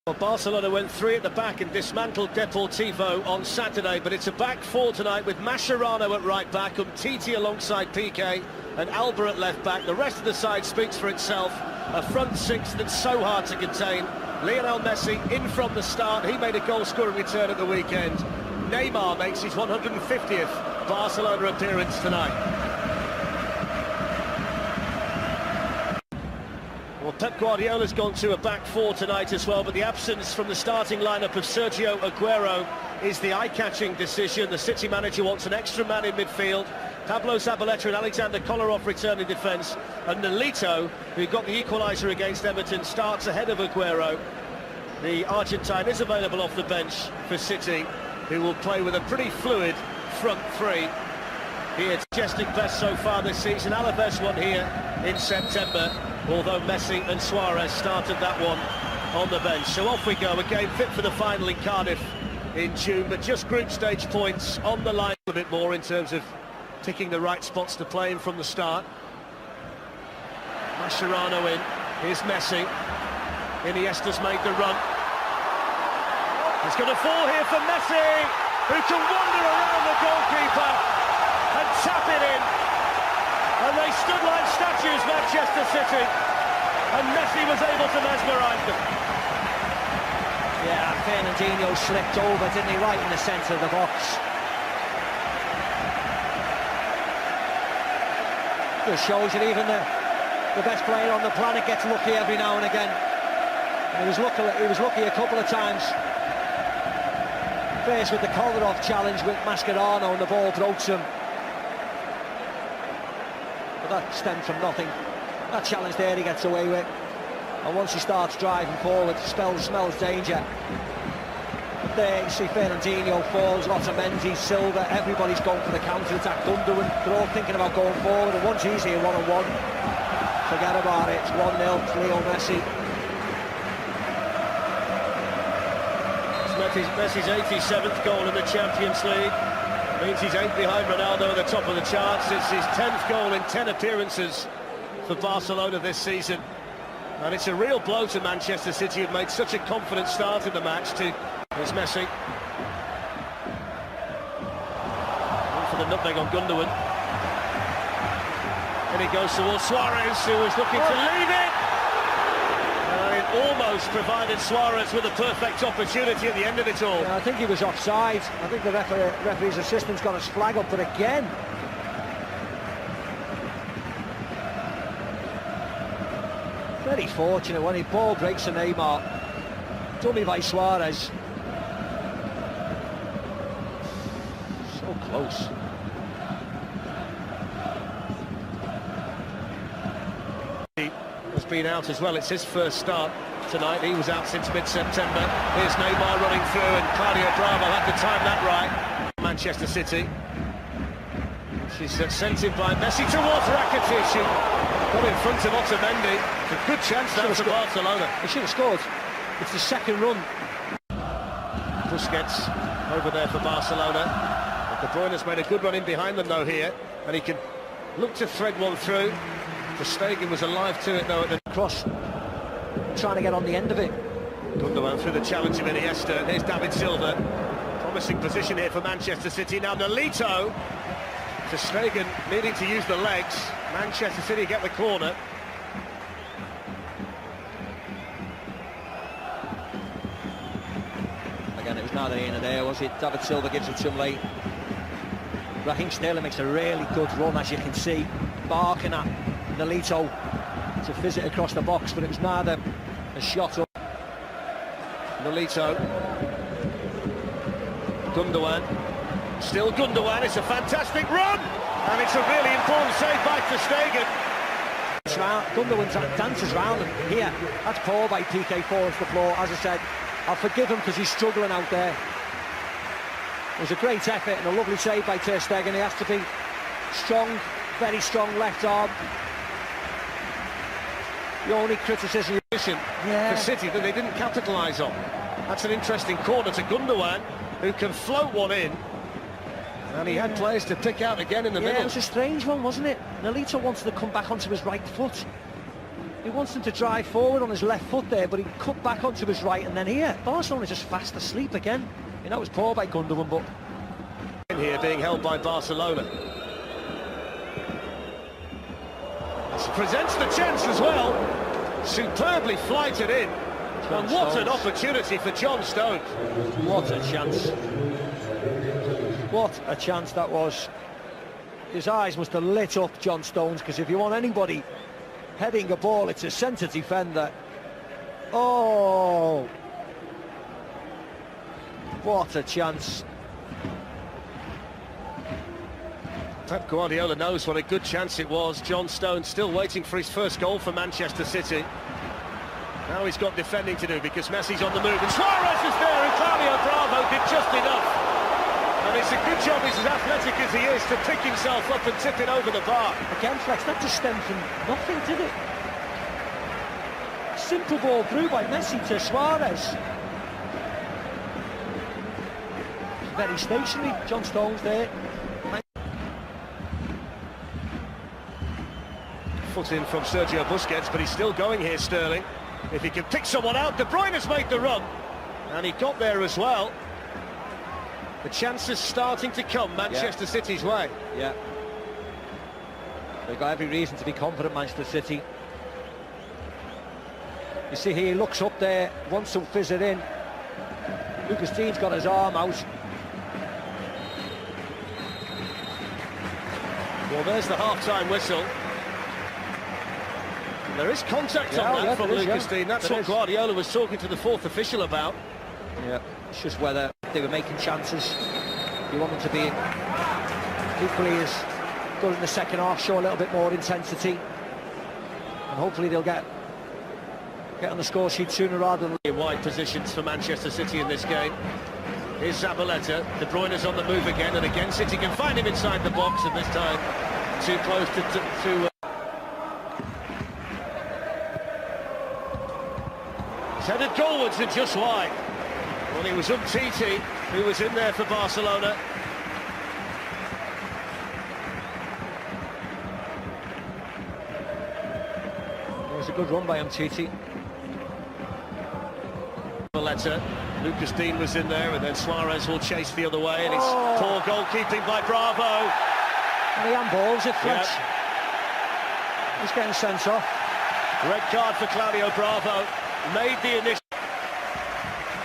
Well, Barcelona went 3 at the back and dismantled Deportivo on Saturday, but it's a back 4 tonight with Mascherano at right back, Umtiti alongside Piqué and Alba at left back. The rest of the side speaks for itself. A front 6 that's so hard to contain. Lionel Messi in from the start. He made a goal-scoring return at the weekend. Neymar makes his 150th Barcelona appearance tonight. Well, Pep Guardiola's gone to a back 4 tonight as well, but the absence from the starting lineup of Sergio Aguero is the eye-catching decision. The City manager wants an extra man in midfield. Pablo Zabaleta and Alexander Kolarov return in defence, and Nolito, who got the equaliser against Everton, starts ahead of Aguero. The Argentine is available off the bench for City, who will play with a pretty fluid front 3. Here, majestic best so far this season. Alaves won here in September, although Messi and Suarez started that one on the bench. So off we go, a game fit for the final in Cardiff in June, but just group stage points on the line a bit more in terms of ticking the right spots to play in from the start. Mascherano in, here's Messi. Iniesta's made the run. He's going to fall here for Messi, who can wander around the goalkeeper and tap it in. And they stood like statues, Manchester City, and Messi was able to mesmerise them. Yeah, Fernandinho slipped over, didn't he, right in the centre of the box. Just shows that even the best player on the planet gets lucky every now and again. And he was lucky a couple of times. Faced with the Kolarov challenge with Mascherano and the ball broke him. But that stemmed from nothing. That challenge there he gets away with. And once he starts driving forward, smells danger. But there you see Fernandinho falls, Otamendi, Silva, everybody's going for the counter-attack. Gundogan, they're all thinking about going forward. And once he's here one-on-one, forget about it. It's 1-0, it's Leo Messi. Messi's 87th goal in the Champions League. Means he's 8 behind Ronaldo at the top of the charts. It's his 10th goal in 10 appearances for Barcelona this season. And it's a real blow to Manchester City, who've made such a confident start in the match. Here's Messi. One for the nutmeg on Gundogan. And he goes towards Suarez, who was looking to leave it. And it almost provided Suarez with a perfect opportunity at the end of it all. Yeah, I think he was offside. I think the referee's assistant's got his flag up, but again, very fortunate when he ball breaks to Neymar. Dummy by Suarez. So close. Has been out as well. It's his first start tonight. He was out since mid-September. Here's Neymar running through, and Claudio Bravo had to time that right. Manchester City. She's sent in by Messi towards Rakitic. Got in front of Otamendi. It's a good chance that for Barcelona. He should have scored. It's the second run. Busquets over there for Barcelona. But De Bruyne's made a good run in behind them though here, and he can look to thread one through. Stegen was alive to it though at the cross, trying to get on the end of it. Gundogan through the challenge of Iniesta. Here's David Silva. Promising position here for Manchester City. Now Nolito to Stegen, needing to use the legs. Manchester City get the corner. Again, it was neither here nor there, was it? David Silva gives it to him late. Raheem Sterling makes a really good run, as you can see, barking at Nolito to fizz it across the box, but it was neither a shot up. Nolito. Gundogan. Still Gundogan, it's a fantastic run! And it's a really important save by Ter Stegen. Gundogan dances round, and here, that's poor by Piqué, falls to the floor. As I said, I'll forgive him because he's struggling out there. It was a great effort and a lovely save by Ter Stegen. He has to be strong, very strong left arm. The only criticism for City that they didn't capitalise on. That's an interesting corner to Gundogan, who can float one in. And he had players to pick out again in the middle. It was a strange one, wasn't it? Nolito wanted to come back onto his right foot. He wants him to drive forward on his left foot there, but he cut back onto his right, and then here, Barcelona just fast asleep again. You know, it was poor by Gundogan, but... In here being held by Barcelona. Presents the chance as well. Superbly flighted in. And what an opportunity for John Stones. What a chance. What a chance that was. His eyes must have lit up, John Stones, because if you want anybody heading a ball, it's a centre defender. Oh! What a chance. Pep Guardiola knows what a good chance it was. John Stones still waiting for his first goal for Manchester City. Now he's got defending to do because Messi's on the move and Suarez is there and Claudio Bravo did just enough. And it's a good job he's as athletic as he is to pick himself up and tip it over the bar. Again, Flex, that just stemmed from nothing, did it? Simple ball through by Messi to Suarez. Very stationary, John Stones there. Foot in from Sergio Busquets, but he's still going here, Sterling. If he can pick someone out, De Bruyne has made the run. And he got there as well. The chances starting to come Manchester City's way. Yeah. They've got every reason to be confident, Manchester City. You see here, he looks up there, wants to fizz it in. Lucas Dean's got his arm out. Well, there's the half-time whistle. There is contact on that from Lucas Dean. That's what Guardiola was talking to the fourth official about. Yeah, it's just whether they were making chances. You want them to be equally as good in the second half, show a little bit more intensity. And hopefully they'll get on the score sheet sooner rather than... Wide positions for Manchester City in this game. Here's Zabaleta. De Bruyne's on the move again, and again City can find him inside the box, and this time too close to headed goalwards and just wide. Well, it was Umtiti who was in there for Barcelona. It was a good run by Umtiti. Zabaleta, Lucas Dean was in there, and then Suarez will chase the other way, and it's poor goalkeeping by Bravo. And he handballs it, French. He's getting sent off. Red card for Claudio Bravo. Made the initial...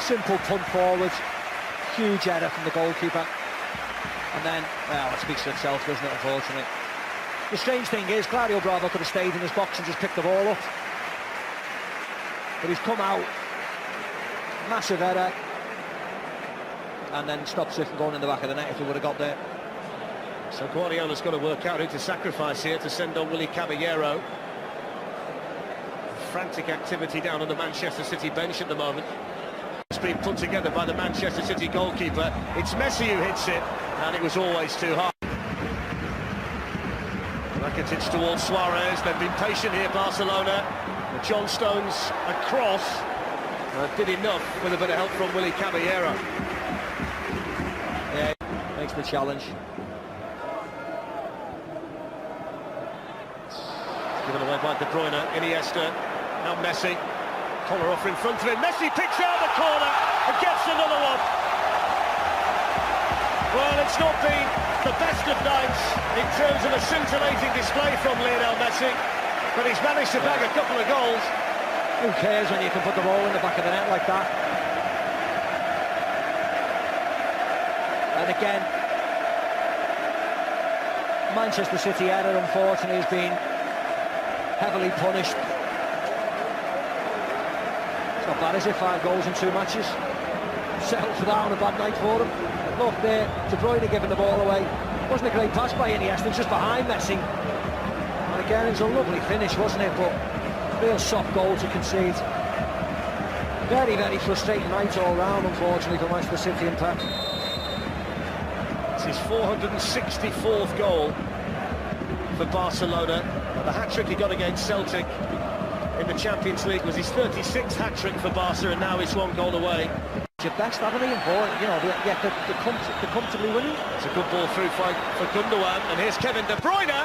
Simple punt forward, huge error from the goalkeeper. And then, well, it speaks for itself, doesn't it, unfortunately. The strange thing is, Claudio Bravo could have stayed in his box and just picked the ball up. But he's come out, massive error, and then stops it from going in the back of the net if he would have got there. So Guardiola's got to work out who to sacrifice here to send on Willy Caballero. Frantic activity down on the Manchester City bench at the moment. It's been put together by the Manchester City goalkeeper. It's Messi who hits it, and it was always too hard. Rakitic towards Suarez. They've been patient here, Barcelona. John Stones across. Did enough with a bit of help from Willy Caballero. Yeah, makes the challenge. Given away by De Bruyne, Iniesta. Now Messi, collar off in front of him. Messi picks out the corner and gets another one. Well, it's not been the best of nights in terms of a scintillating display from Lionel Messi, but he's managed to bag a couple of goals. Who cares when you can put the ball in the back of the net like that? And again, Manchester City error, unfortunately, has been heavily punished. It's not bad, is it? 5 goals in 2 matches. Settled for that on a bad night for them. Look there, De Bruyne giving the ball away. Wasn't a great pass by Iniesta, just behind Messi. And again, it was a lovely finish, wasn't it? But real soft goal to concede. Very, very frustrating night all round, unfortunately, for Manchester City and Pep. It's his 464th goal for Barcelona. The hat-trick he got against Celtic in the Champions League was his 36th hat-trick for Barca, and now it's 1 goal away. It's your best, haven't he? You know, they're comfortably winning. It's a good ball through for Gundogan, and here's Kevin De Bruyne.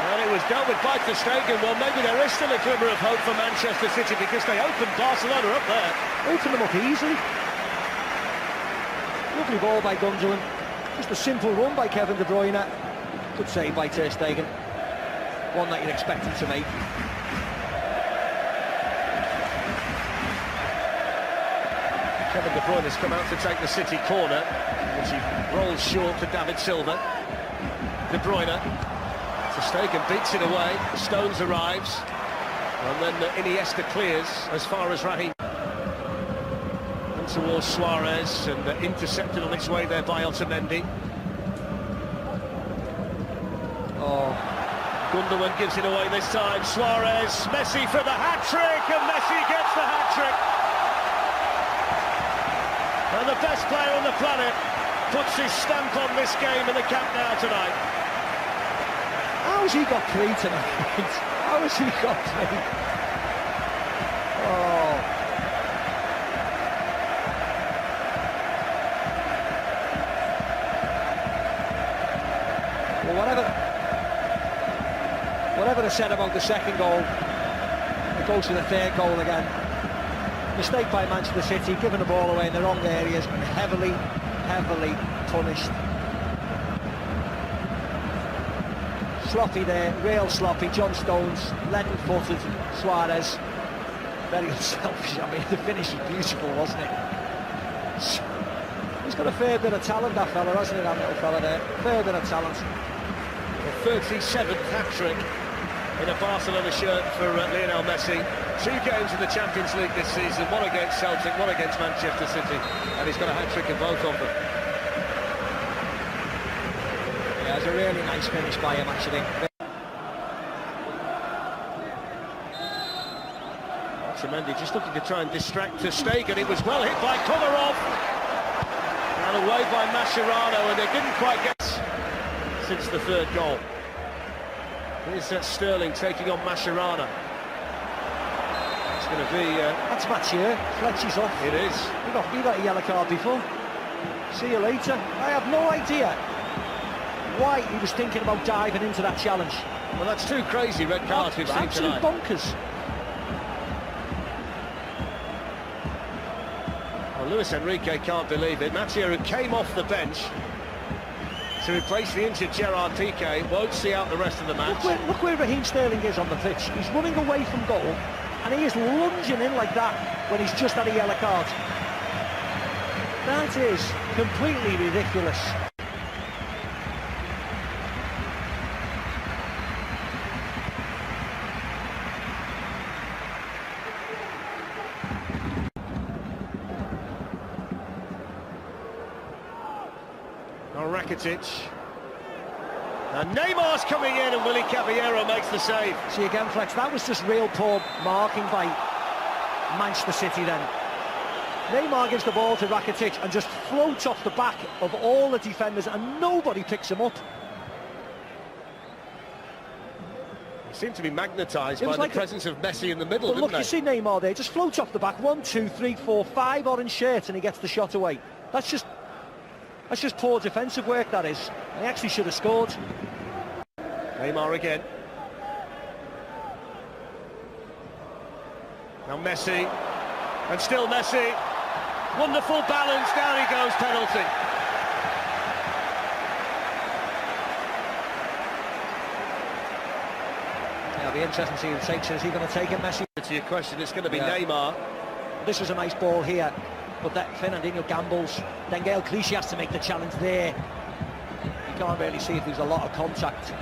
And it was dealt with by Ter Stegen. Well, maybe there is still a glimmer of hope for Manchester City because they opened Barcelona up there. Opened them up easily. Lovely ball by Gundogan. Just a simple run by Kevin De Bruyne. Good save by Ter Stegen. One that you'd expect him to make. Kevin De Bruyne has come out to take the City corner, which he rolls short to David Silva. De Bruyne. Ter Stegen beats it away. Stones arrives. And then Iniesta clears as far as Raheem. And towards Suarez, and intercepted on its way there by Otamendi. Oh. Gundogan gives it away this time. Suarez, Messi for the hat-trick, and Messi gets the hat-trick. And the best player on the planet puts his stamp on this game in the Camp Nou tonight. How has he got 3 tonight? How has he got 3? Oh. Well, whatever is said about the second goal, it goes to the third goal again. Mistake by Manchester City, giving the ball away in the wrong areas and heavily punished. Sloppy there, real sloppy. John Stones, leaden-footed. Suarez, very unselfish. I mean, the finish was beautiful, wasn't it? He's got a fair bit of talent, that fella, hasn't he, that little fella there? Fair bit of talent. The 37th hat-trick in a Barcelona shirt for Lionel Messi. 2 games in the Champions League this season, one against Celtic, one against Manchester City, and he's got a hat-trick in both of them. Yeah, it's a really nice finish by him, actually. Otamendi just looking to try and distract Ter Stegen. It was well hit by Komarov, and away by Mascherano, and they didn't quite get since the third goal. Here's Sterling taking on Mascherano. It's going to be... That's Mathieu, Fletcher's off. It is. He got a yellow card before. See you later. I have no idea why he was thinking about diving into that challenge. Well, that's 2 crazy red cards we've seen tonight. Absolute bonkers. Well, Luis Enrique can't believe it. Mathieu, who came off the bench to replace the injured Gerard Piqué, won't see out the rest of the match. Look where Raheem Sterling is on the pitch. He's running away from goal, and he is lunging in like that when he's just had a yellow card. That is completely ridiculous. Rakitic, and Neymar's coming in, and Willy Caballero makes the save. See again, Flex, that was just real poor marking by Manchester City then. Neymar gives the ball to Rakitic and just floats off the back of all the defenders, and nobody picks him up. He seemed to be magnetised by the presence of Messi in the middle, didn't look, they? you see Neymar there, just floats off the back, 1, 2, 3, 4, 5 orange shirts, and he gets the shot away. That's just poor defensive work, that is. He actually should have scored. Neymar again. Now Messi, and still Messi. Wonderful balance, down he goes, penalty. Yeah, it'll be interesting to see who takes it. Is he going to take it, Messi? To your question, it's going to be Neymar. This was a nice ball here, but that Fernandinho gambles. Then Gael Clichy has to make the challenge there. You can't really see if there's a lot of contact.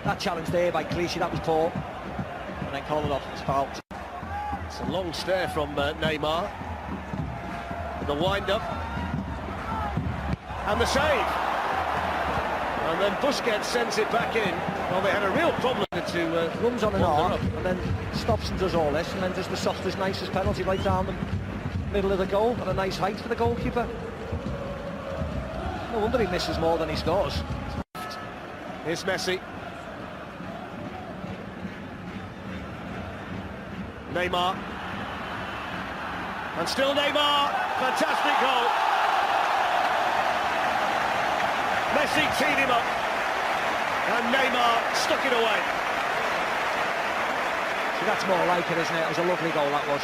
That challenge there by Clichy, that was poor. And then Kolarov was fouled. It's a long stare from Neymar. The wind-up. And the save. And then Busquets sends it back in. Well, they had a real problem to... runs on an arm, and then stops and does all this, and then does the softest, nicest penalty right down the middle of the goal, at a nice height for the goalkeeper. No wonder he misses more than he scores. Here's Messi. Neymar. And still Neymar. Fantastic goal. Messi teed him up. And Neymar stuck it away. So that's more like it, isn't it? It was a lovely goal, that was.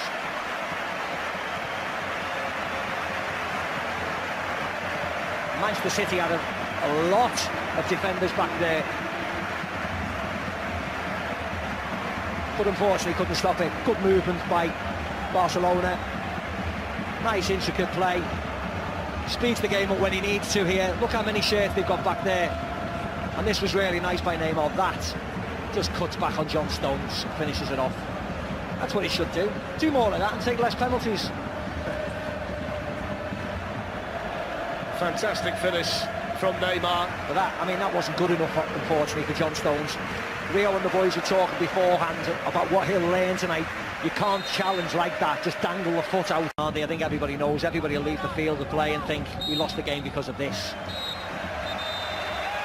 Manchester City had a lot of defenders back there, but unfortunately couldn't stop it. Good movement by Barcelona. Nice intricate play. Speeds the game up when he needs to here. Look how many shirts they've got back there. And this was really nice by Neymar. That just cuts back on John Stones and finishes it off. That's what he should do. Do more of that and take less penalties. Fantastic finish from Neymar. But that wasn't good enough, unfortunately, for John Stones. Rio and the boys were talking beforehand about what he'll learn tonight. You can't challenge like that, just dangle the foot out. I think everybody knows, everybody will leave the field to play and think we lost the game because of this.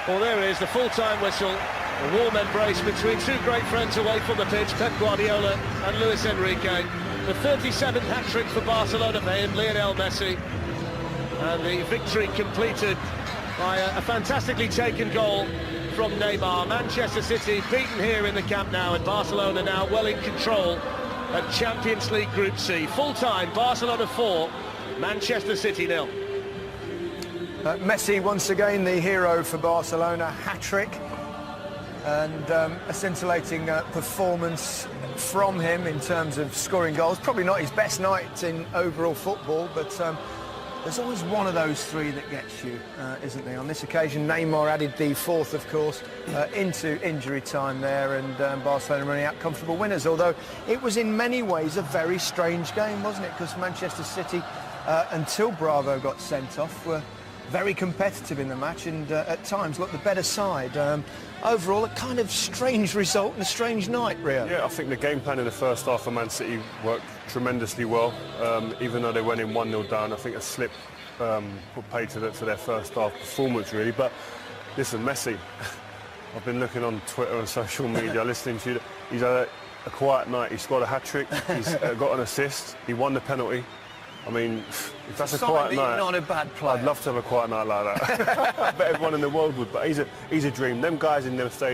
Well, there it is, the full-time whistle. A warm embrace between two great friends away from the pitch, Pep Guardiola and Luis Enrique. The 37th hat-trick for Barcelona for him, Lionel Messi. And the victory completed by a fantastically taken goal from Neymar. Manchester City beaten here in the Camp Nou, and Barcelona now well in control at Champions League Group C. Full-time, Barcelona 4, Manchester City 0. Messi once again the hero for Barcelona, hat-trick, and a scintillating performance from him in terms of scoring goals. Probably not his best night in overall football, but there's always one of those three that gets you, isn't there? On this occasion, Neymar added the fourth, of course, into injury time there, and Barcelona running out comfortable winners, although it was in many ways a very strange game, wasn't it? Because Manchester City, until Bravo got sent off, were very competitive in the match and at times looked the better side. Overall, a kind of strange result and a strange night, Rio. Yeah, I think the game plan in the first half for Man City worked tremendously well. Even though they went in 1-0 down, I think a slip put pay to their first half performance, really. But listen, Messi, I've been looking on Twitter and social media, listening to you. He's had a quiet night. He scored a hat-trick, he's got an assist, he won the penalty. I mean, if that's a quiet night, not a bad player. I'd love to have a quiet night like that. I bet everyone in the world would, but he's a dream. Them guys in them stages